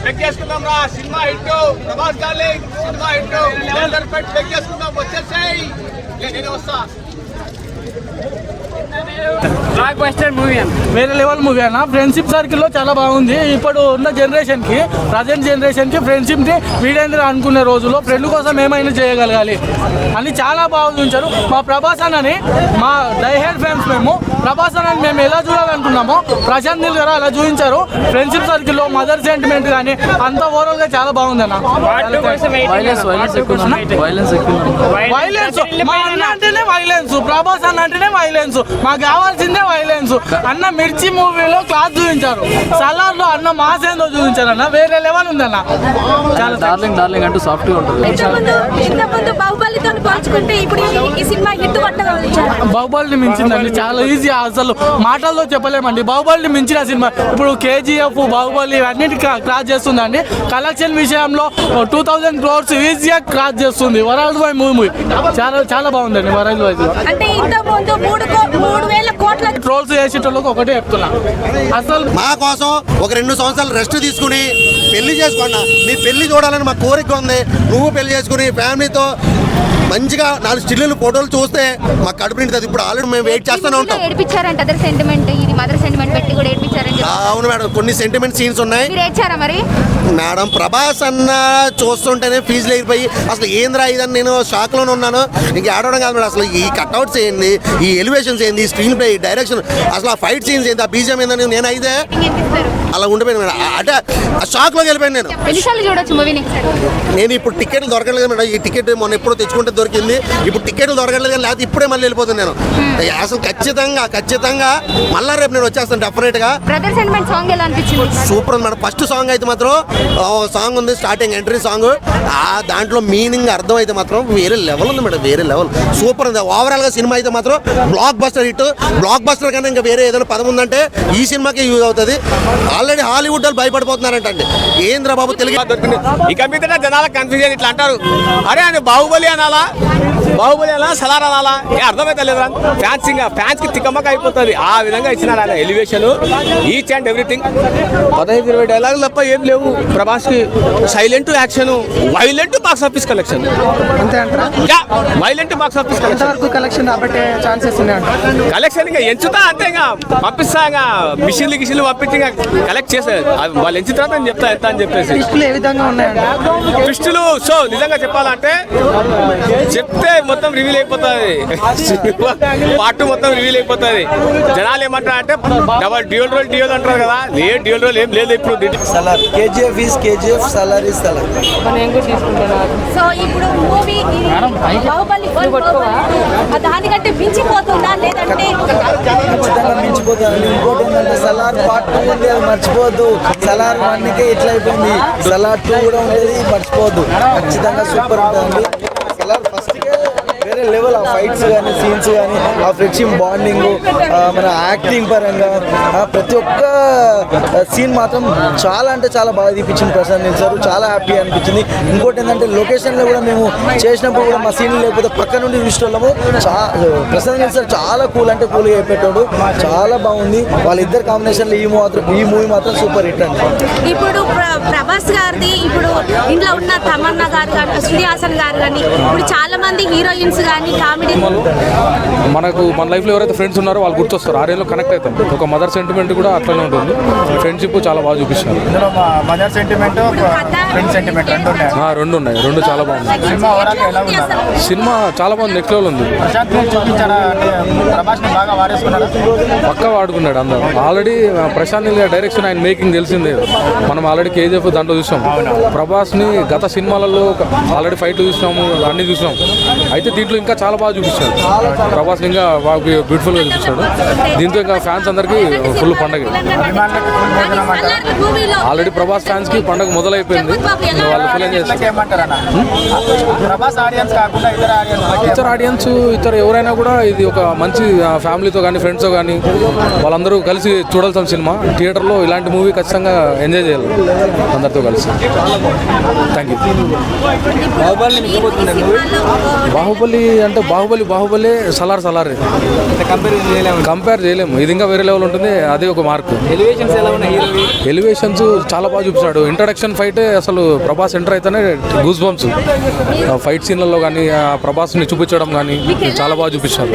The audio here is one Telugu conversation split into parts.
చెక్ చేసుకుందాం రా, cinema hit Prabhas darling, cinema hit check చేసుకుందాం, వచ్చేసాయి నేను వస్తా. బ్లాక్ బస్టర్ మూవీ వేరే లెవెల్ మూవీ అన్న. ఫ్రెండ్షిప్ సర్కిల్లో చాలా బాగుంది. ఇప్పుడు ఉన్న జనరేషన్కి, ప్రజెంట్ జనరేషన్కి ఫ్రెండ్షిప్ని వీడేంద్ర అనుకునే రోజుల్లో ఫ్రెండ్ కోసం ఏమైనా చేయగలగాలి అని చాలా బాగా చూపించారు. మా ప్రభాస్ అన్నని, మా డైహెడ్ ఫ్యాన్స్ మేము ప్రభాస్ అన్నని మేము ఎలా చూడాలనుకున్నామో ప్రశాంత్ నీల్ గారు అలా చూపించారు. ఫ్రెండ్షిప్ సర్కిల్లో మదర్ సెంటిమెంట్ కానీ అంతా ఓవరాల్గా చాలా బాగుంది అన్న. వైలెన్స్ మా అన్న అంటేనే వైలెన్స్, ప్రభాస్ అన్న అంటేనే వైలెన్స్, మాకు కావాల్సిందే వైలెన్స్ అన్న. మిర్చి మూవీలో క్లాస్ చూపించారు, సలార్ లో అన్న మాస్ ఏందో చూపించారు అన్న. వేరే లెవెల్ ఉందన్న. చాలా డార్లింగ్ డార్లింగ్ అంటూ సాఫ్ట్ గా ఉంటుంది. బాహుబలిని మించిందండి, చాలా ఈజీ. అసలు మాటల్లో చెప్పలేమండి. బాహుబలిని మించిన సినిమా ఇప్పుడు KGF, బాహుబలి అన్నిటి క్రాస్ చేస్తుందండి. కలెక్షన్ విషయంలో 2000 crores ఈజీగా క్రాస్ చేస్తుంది. వరల్డ్ వైడ్ మూవీ చాలా చాలా బాగుందండి. వరల్డ్ వైడ్ ట్రోల్స్ చేసేటోళ్ళకి ఒకటే చెప్తున్నా, అసలు మా కోసం ఒక 2 సంవత్సరాలు రెస్ట్ తీసుకుని పెళ్లి చేసుకోండి. మీ పెళ్లి చూడాలని మా కోరిక ఉంది. నువ్వు పెళ్లి చేసుకుని ఫ్యామిలీతో మంచిగా 4 స్టిల్లు ఫోటోలు చూస్తే మా కడుపు నిండుతుంది. ఇప్పుడు ఆల్రెడీ మేము వెయిట్ చేస్తూనే ఉంటాం. ఏడిపించారంట అదర్ సెంటిమెంట్, ఇది మదర్ సెంటిమెంట్ పెట్టి కూడా ఏడిపించారంట. అవును మేడం, కొన్ని సెంటిమెంట్ సీన్స్ ఉన్నాయి. మీరు ఏడ్చారా మరి? మేడం ప్రభాస్ అన్న చూస్తుంటేనే ఫీజులు అయిపోయి అసలు ఏంద్రా ఇదని నేను షాక్ లోనే ఉన్నాను. ఇంక ఆడడం కాదు మేడం, అసలు ఈ కట్అవుట్స్ ఏంది, ఈ ఎలివేషన్స్ ఏంది, స్క్రీన్ ప్లే, డైరెక్షన్, అసలు ఆ ఫైట్ సీన్స్ ఏంది, ఆ బీజం ఏందని నేను అయితే అలా ఉండిపోయాను మేడం. అంటే ఆ షాక్ లోకి వెళ్ళిపోయాను నేను. ఎన్నిసార్లు చూడొచ్చు మూవీని? నేను ఇప్పుడు టికెట్లు దొరకలేదు మేడం. ఈ టికెట్ మొన్న ఎప్పుడో తెచ్చుకుంటే దొరికింది. ఇప్పుడు టికెట్లు దొరకలేదు కానీ లేకపోతే ఇప్పుడే మళ్ళీ వెళ్ళిపోతాను నేను. అసలు ఖచ్చితంగా మళ్ళీ రేపు నేను వచ్చేస్తాను డెఫినెట్ గా. బ్రదర్ సెంటిమెంట్ సాంగ్ ఎలా అనిపించింది? సూపర్ ఉంది మేడం. ఫస్ట్ సాంగ్ అయితే మాత్రం సాంగ్ ఉంది, స్టార్టింగ్ ఎంట్రీ సాంగ్, దాంట్లో మీనింగ్ అర్థం అయితే మాత్రం వేరే లెవెల్ ఉంది మేడం, వేరే లెవెల్ సూపర్ ఉంది. ఓవరాల్ గా సినిమా అయితే మాత్రం block buster hit. Block buster కన్నా ఇంకా వేరే ఏదైనా పదం ఉందంటే ఈ సినిమాకి యూజ్ అవుతుంది. ఆల్రెడీ హాలీవుడ్ వాళ్ళు భయపడిపోతున్నారంటే ఏంద్రా బాబు తెలుగు దొరికింది. ఇక మీద జనాల కన్ఫ్యూజన్ ఇట్లా అంటారు, అరే అని బాహుబలి అనాలా, బాహుబలి అలా సలార్ అనాలా, అర్థమైతే లేదు. ఫ్యాన్స్ కి తిక్కమ్మక అయిపోతుంది. ఆ విధంగా ఇచ్చినారు ఆయన ఎలివేషన్, ఈచ్ అండ్ ఎవ్రీథింగ్. 15-20 డైలాగులు తప్ప ఏం లేవు. ప్రభాస్ కి silent action, violent box office collection. అంతే అంటారా? వైలెంట్ బాక్స్ ఆఫీస్ ఎంతవరకు కలెక్షన్ రాబట్టే ఛాన్సెస్ ఉన్నాయి? కలెక్షన్ ఇంకా ఎంచుతా అంతే, ఇంకా పంపిస్తా, ఇంకా మిషన్లు పంపించి ఇంకా కలెక్ట్ చేసేది. వాళ్ళు ఎంచిన తర్వాత నేను చెప్తా ఎంత అని చెప్పేసి. ఏ విధంగా ఉన్నాయండి ట్విస్టులు? సో నిజంగా చెప్పాలంటే చెప్తే మొత్తం రివీల్ అయిపోతుంది. పార్ట్ మొత్తం రివీల్ అయిపోతుంది. జనాలు ఏమంటారు అంటే డ్యూయల్ అంటారు కదా, ఏ డ్యూయల్ రోల్ ఏం లేదు. ఇప్పుడు Salaar KGF is KGF, Salaar is Salaar. So ఇప్పుడు మూవీ బాహుబలి దానికంటే మించిపోతుందా లేదంటే? ఖచ్చితంగా మించిపోతుంది. ఇంకోటి ఏంటంటే సలార్ పార్ట్ 2 ఉంది, అది మర్చిపోవద్దు. సలార్ 1కే ఇట్లా అయిపోయింది, సలార్ 2 కూడా ఉండేది, మర్చిపోవద్దు. ఖచ్చితంగా సూపర్ ఉంటుంది. సలార్ ఫస్ట్కే వేరే లెవెల్. ఆ ఫైట్స్ కానీ, సీన్స్ కానీ, ఆ ఫ్రెండ్షిప్ బాండింగ్, మన యాక్టింగ్ పరంగా ప్రతి ఒక్క సీన్ మాత్రం చాలా అంటే చాలా బాగా తీపించింది ప్రశాంత్ నీల్ సార్. చాలా హ్యాపీ అనిపించింది. ఇంకోటి ఏంటంటే లొకేషన్లో కూడా మేము చేసినప్పుడు కూడా మా సీన్లు లేకపోతే పక్క నుండి చూసేటోళ్ళము. ప్రశాంత్ నీల్ సార్ చాలా కూల్ అంటే కూల్గా అయిపోయాడు. చాలా బాగుంది. వాళ్ళిద్దరు కాంబినేషన్లో ఈ మూవీ మాత్రం సూపర్ హిట్ అండి. ఇప్పుడు ప్రభాస్ గారిది, ఇప్పుడు ఇంట్లో ఉన్న తమన్నా గారు కానీ, శృతి హాసన్ గారు కానీ, ఇప్పుడు చాలా మంది హీరోయిన్స్ కానీ కామెడీ, మన లైఫ్లో ఎవరైతే ఫ్రెండ్స్ ఉన్నారో వాళ్ళు గుర్తొస్తారు. ఆ రేంజ్లో కనెక్ట్ అవుతాం. ఒక మదర్ సెంటిమెంట్ కూడా అట్లనే ఉంటుంది. ఫ్రెండ్షిప్ చాలా బాగా చూపిస్తారు. మదర్ సెంటిమెంట్, ఫ్రెండ్ సెంటిమెంట్ రెండు ఉన్నాయి. రెండు చాలా బాగుంది. సినిమా చాలా బాగుంది. నెక్స్ట్ లెవెల్ ఉంది. పక్కా వాడుకున్నాడు అందరూ. ఆల్రెడీ ప్రశాంత్ నీల్ డైరెక్షన్, ఆయన మేకింగ్ తెలిసిందే. మనం ఆల్రెడీ KGF దాంట్లో చూసాం. ప్రభాస్ని గత సినిమాలలో ఆల్రెడీ ఫైట్లు చూసినాము, అన్ని చూసినాం. అయితే దీంట్లో ఇంకా చాలా బాగా చూపిస్తాడు. ప్రభాస్ ఇంకా బాగా బ్యూటిఫుల్గా చూపిస్తాడు. దీంతో ఇంకా ఫ్యాన్స్ అందరికీ ఫుల్ పండగ. ఆల్రెడీ ప్రభాస్ ఫ్యాన్స్కి పండగ మొదలైపోయింది. వాళ్ళు ఫుల్ ఎంజాయ్ చేస్తారు. ఇతర ఆడియన్స్ ఎవరైనా కూడా ఇది ఒక మంచి ఫ్యామిలీతో కానీ, ఫ్రెండ్స్తో కానీ వాళ్ళందరూ కలిసి చూడాల్సిన సినిమా. థియేటర్లో ఇలాంటి మూవీ ఖచ్చితంగా ఎంజాయ్ చేయాలి అందరితో కలిసి. Thank you. బాహుబలి అంటే బాహుబలి సలారే కంపేర్ చేయలేము. ఇది ఇంకా వేరే లెవెల్ ఉంటుంది. అది ఒక మార్క్. ఎలివేషన్స్ చాలా బాగా చూపించాడు. ఇంట్రడక్షన్ ఫైట్ అసలు ప్రభాస్ ఎంటర్ అయితేనే గూస్ బంప్స్. ఫైట్ సీన్లలో కానీ ప్రభాస్ని చూపించడం కానీ చాలా బాగా చూపించారు.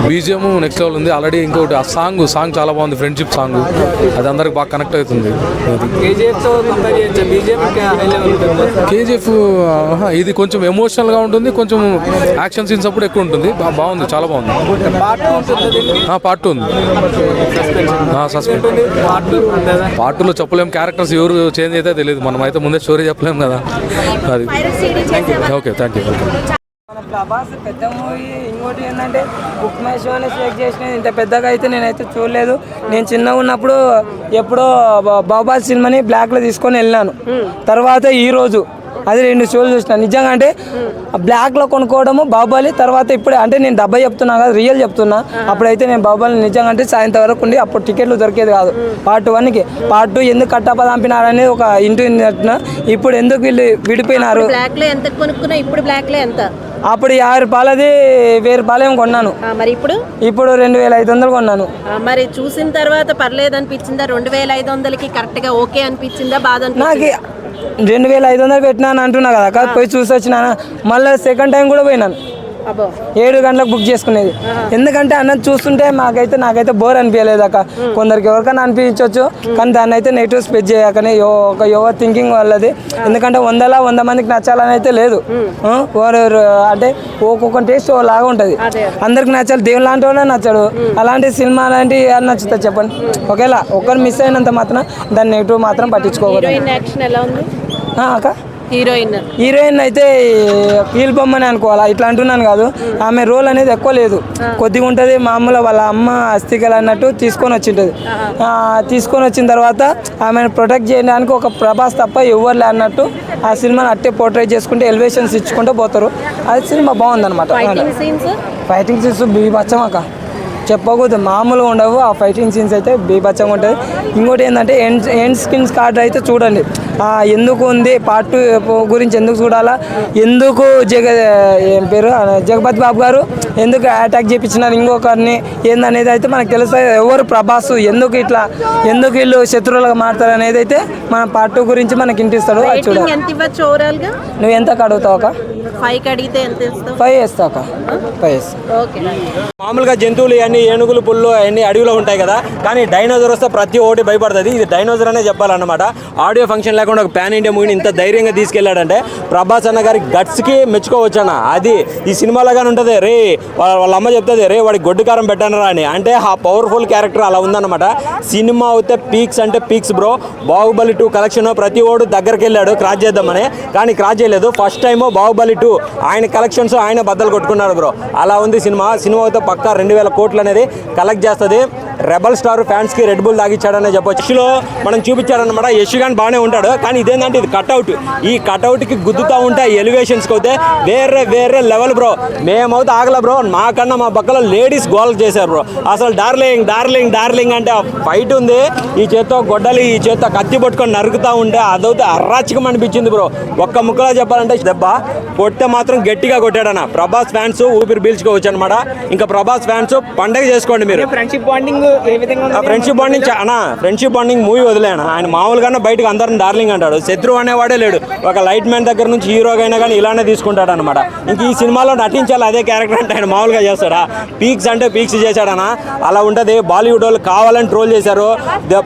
బీజిఎం నెక్స్ట్ లెవెల్ ఉంది. ఆల్రెడీ ఇంకోటి ఆ సాంగ్ చాలా బాగుంది. ఫ్రెండ్షిప్ సాంగ్ అది అందరికి బాగా కనెక్ట్ అవుతుంది. కేజీఎఫ్ ఇది కొంచెం ఎమోషనల్గా ఉంటుంది. కొంచెం యాక్షన్ సీన్స్ అప్పుడు ఎక్కువ ఉంటుంది. బాగుంది, చాలా బాగుంది. పార్ట్ 2 ఉంది. సస్పెన్స్ పార్ట్ 2లో చెప్పలేం. క్యారెక్టర్స్ ఎవరు చేంజ్ అయితే తెలియదు. మనం అయితే ముందే స్టోరీ చెప్పలేం కదా. అది ఓకే, థ్యాంక్ యూ. మన ప్రభాస్ పెద్ద మూవీ. ఇంకోటి ఏంటంటే బుక్ మై షోనే సెలెక్ట్ చేసినది. ఇంత పెద్దగా అయితే నేనైతే చూడలేదు. నేను చిన్నగా ఉన్నప్పుడు ఎప్పుడో బాహుబలి సినిమాని బ్లాక్లో తీసుకొని వెళ్ళాను. తర్వాత ఈరోజు అది 2 షోలు చూసిన. నిజంగా అంటే బ్లాక్లో కొనుక్కోవడము బాహుబలి. తర్వాత ఇప్పుడే అంటే నేను డబ్బా చెప్తున్నా కదా, రియల్ చెప్తున్నా. అప్పుడైతే నేను బాహుబలి నిజంగా అంటే సాయంత్రం వరకు ఉండి అప్పుడు టికెట్లు దొరికేది కాదు. పార్ట్ 1కి. పార్ట్ 2 ఎందుకు కట్టపదంపినారనేది ఒక ఇంటి. ఇప్పుడు ఎందుకు వీళ్ళు విడిపోయినారు. బ్లాక్ లో ఎంత కొనుక్కున్నా ఇప్పుడు బ్లాక్ లో ఎంత? అప్పుడు 50 రూపాయలది 1000 రూపాయలు ఏమో కొన్నాను. మరి ఇప్పుడు 2500 కొన్నాను. మరి చూసిన తర్వాత పర్లేదు అనిపించిందా? 2500కి కరెక్ట్ గా ఓకే అనిపించిందా? బాధ నాకు 2500 పెట్టినాను అంటున్నా కదా, పోయి చూసి వచ్చినా. మళ్ళీ సెకండ్ టైం కూడా పోయినాను. 7 గంటలకు బుక్ చేసుకునేది. ఎందుకంటే అన్నది చూస్తుంటే నాకైతే బోర్ అనిపించలేదు అక్క. కొందరికి ఎవరికైనా అనిపించవచ్చు, కానీ దాన్ని అయితే నెగిటివ్ స్ప్రెడ్ చేయకనే ఒక యువర్ థింకింగ్ వాళ్ళది. ఎందుకంటే 100 మందికి నచ్చాలని అయితే లేదు. అంటే ఒక్కొక్క టేస్ట్ లాగా ఉంటుంది. అందరికి నచ్చాలి. దేవుని లాంటి వాళ్ళే నచ్చాడు. అలాంటి సినిమా అలాంటివి ఎవరు నచ్చుతుంది చెప్పండి. ఒకవేళ ఒకరు మిస్ అయినంత మాత్రం దాన్ని నెగిటివ్ మాత్రం పట్టించుకోకూడదు. అక్క హీరోయిన్ అయితే కీల్ బొమ్మని అనుకోవాలా. ఇట్లా అంటున్నాను కాదు. ఆమె రోల్ అనేది ఎక్కువ లేదు, కొద్దిగా ఉంటుంది. మామూలుగా వాళ్ళ అమ్మ అస్థికలు అన్నట్టు తీసుకొని వచ్చింటుంది. తీసుకొని వచ్చిన తర్వాత ఆమెను ప్రొటెక్ట్ చేయడానికి ఒక ప్రభాస్ తప్ప ఎవరులే అన్నట్టు ఆ సినిమాని అట్టే పోర్ట్రేట్ చేసుకుంటే ఎలివేషన్స్ ఇచ్చుకుంటూ పోతారు. అది సినిమా బాగుందన్నమాట. ఫైటింగ్ సీన్స్ బీభత్సం అక్క, చెప్పకూడదు. మామూలుగా ఉండవు. ఆ ఫైటింగ్ సీన్స్ అయితే బీభత్సంగా ఉంటుంది. ఇంకోటి ఏంటంటే ఎండ్ స్కిన్స్ కార్డ్ అయితే చూడండి. ఎందుకు ఉంది పార్ట్ 2 గురించి ఎందుకు చూడాలా, ఎందుకు ఏం పేరు జగపతి బాబు గారు ఎందుకు అటాక్ చేయించినారు ఇంకొకరిని ఏందనేది అయితే మనకు తెలుస్తుంది. ఎవరు ప్రభాస్ ఎందుకు వీళ్ళు శత్రువులుగా మారుతారు అనేది అయితే మన పార్ట్ 2 గురించి మనకి ఇంటిస్తాడు. అది చూడాలి. నువ్వు ఎంత అడుగుతావు అక్క? 5 వేస్తావు అక్క. 5 వేస్తావు. మామూలుగా జంతువులు అన్ని ఏనుగులు పుల్లు అన్ని అడవిలో ఉంటాయి కదా, కానీ డైనోజర్ వస్తే ప్రతి ఒక్కటి భయపడుతుంది. ఇది డైనోజర్ అనే చెప్పాలన్నమాట. ఆడియో ఫంక్షన్ లేకుండా ఒక పాన్ ఇండియా మూవీని ఇంత ధైర్యంగా తీసుకెళ్లాడంటే ప్రభాస్ అన్న గారి గట్స్కి మెచ్చుకోవచ్చన్న. అది ఈ సినిమాలోగానే ఉంటుంది. రే వాళ్ళ అమ్మ చెప్తుంది, రే వాడికి గొడ్డు కారం పెట్టనరా అని. అంటే ఆ పవర్ఫుల్ క్యారెక్టర్ అలా ఉందన్నమాట. సినిమా అయితే పీక్స్ అంటే పీక్స్ బ్రో. బాహుబలి 2 కలెక్షన్ ప్రతి ఓడు దగ్గరికి వెళ్ళాడు క్రాస్ చేద్దామని, కానీ క్రాస్ చేయలేదు. ఫస్ట్ టైం బాహుబలి 2 ఆయన కలెక్షన్స్ ఆయన బద్దలు కొట్టుకున్నాడు బ్రో. అలా ఉంది సినిమా అయితే పక్కా 2000 కోట్లు అనేది కలెక్ట్ చేస్తుంది. రెబల్ స్టార్ ఫ్యాన్స్ కి రెడ్ బుల్ తాగిచ్చాడనే చెప్పొచ్చు. మనం చూపించాడనమాట. యశ్ గాన్ బాగానే ఉంటాడు, కానీ ఇదేంటంటే ఇది కట్అవుట్. ఈ కట్అవుట్ కి గుద్దుతూ ఉంటే ఎలివేషన్స్కి అయితే వేరే లెవెల్ బ్రో. మేమైతే ఆగల బ్రో. మాకన్నా మా పక్కలో లేడీస్ గోల్ చేశారు బ్రో. అసలు డార్లింగ్ అంటే ఫైట్ ఉంది. ఈ చేత్తో గొడ్డలి, ఈ చేత్తో కత్తి పట్టుకొని నరుకుతూ ఉంటే అదైతే అరాచకం అనిపించింది బ్రో. ఒక్క ముక్కలో చెప్పాలంటే దెబ్బ కొడితే మాత్రం గట్టిగా కొట్టాడన్న. ప్రభాస్ ఫ్యాన్స్ ఊపిరి పీల్చుకోవచ్చు అనమాట. ఇంకా ప్రభాస్ ఫ్యాన్స్ పండగ చేసుకోండి మీరు. Friendship bonding friendship bonding movie వదిలేనా. ఆయన మామూలుగానే బయటకు అందరిని డార్లింగ్ అంటాడు. శత్రువు అనేవాడే లేడు. ఒక లైట్ మ్యాన్ దగ్గర నుంచి హీరోగా అయినా కానీ ఇలానే తీసుకుంటాడు అనమాట. ఇంక ఈ సినిమాలో నటించాలి అదే క్యారెక్టర్ అంటే ఆయన మామూలుగా చేస్తాడా. పీక్స్ అంటే పీక్స్ చేశాడనా. అలా ఉంటుంది. బాలీవుడ్ వాళ్ళు కావాలని ట్రోల్ చేశారు,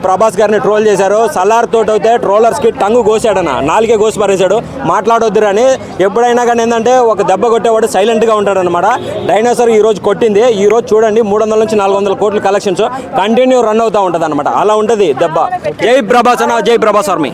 ప్రభాస్ గారిని ట్రోల్ చేశారు. సలార్ తోటి అయితే ట్రోలర్స్కి టంగు కోసాడన, నాలుగే కోసి పారేశాడు. మాట్లాడొద్దురు అని. ఎప్పుడైనా కానీ ఏంటంటే ఒక దెబ్బ కొట్టేవాడు సైలెంట్గా ఉంటాడు అనమాట. డైనోసార్ ఈరోజు కొట్టింది. ఈరోజు చూడండి 300 నుంచి 400 కోట్ల కలెక్షన్స్ కంటిన్యూ రన్ అవుతూ ఉంటుంది అనమాట. అలా ఉంటుంది దెబ్బ. జై ప్రభాస్ అన్న, జై ప్రభాస్ ఆర్మీ.